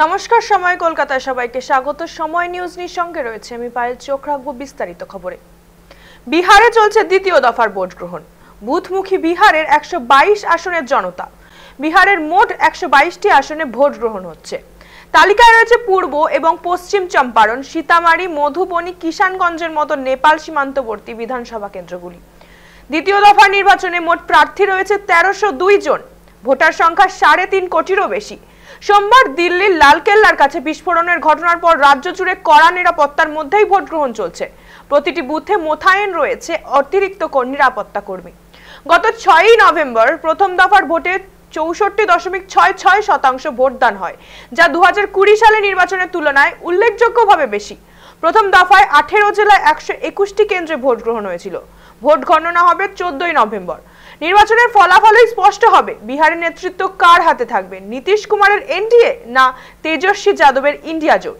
নমস্কার, সময় কলকাতায় সবাইকে স্বাগত। সময় নিউজ নির সঙ্গে রয়েছে আমি পায়েল। চোখ রাখবো বিস্তারিত খবরে। বিহারে চলছে দ্বিতীয় দফার ভোট গ্রহণ। বুথমুখী বিহারের 122 আসনের জনতা। বিহারের মোট 122টি আসনে ভোট গ্রহণ হচ্ছে। তালিকায় রয়েছে পূর্ব এবং পশ্চিম চম্পারণ, সীতামারি, মধুবনী, কিষানগঞ্জের মতো নেপাল সীমান্তবর্তী বিধানসভা কেন্দ্রগুলি। দ্বিতীয় দফার নির্বাচনে মোট প্রার্থী রয়েছে 1302 জন। ভোটার সংখ্যা 3.5 কোটিরও বেশি। সোমবার দিল্লির লালকেল্লার কাছে বিস্ফোরণের ঘটনার পর রাজ্য জুড়ে কড়া নিরাপত্তার মধ্যেই ভোট গ্রহণ চলছে। প্রতিটি বুথে মোতায়েন রয়েছে অতিরিক্ত নিরাপত্তা কর্মী। গত 6ই নভেম্বর প্রথম দফার ভোটে 64.66% ভোটদান হয়, যা 2020 সালে নির্বাচনের তুলনায় উল্লেখযোগ্যভাবে বেশি। প্রথম দফায় 18 জেলায় 121টি কেন্দ্রে ভোট গ্রহণ হয়েছিল। ভোট গণনা হবে 14ই নভেম্বর। নির্বাচনের ফলাফলই স্পষ্ট হবে বিহারের নেতৃত্ব কার হাতে থাকবে, নীতিশ কুমারের এনডিএ না তেজস্বী যাদবের ইন্ডিয়া জোট।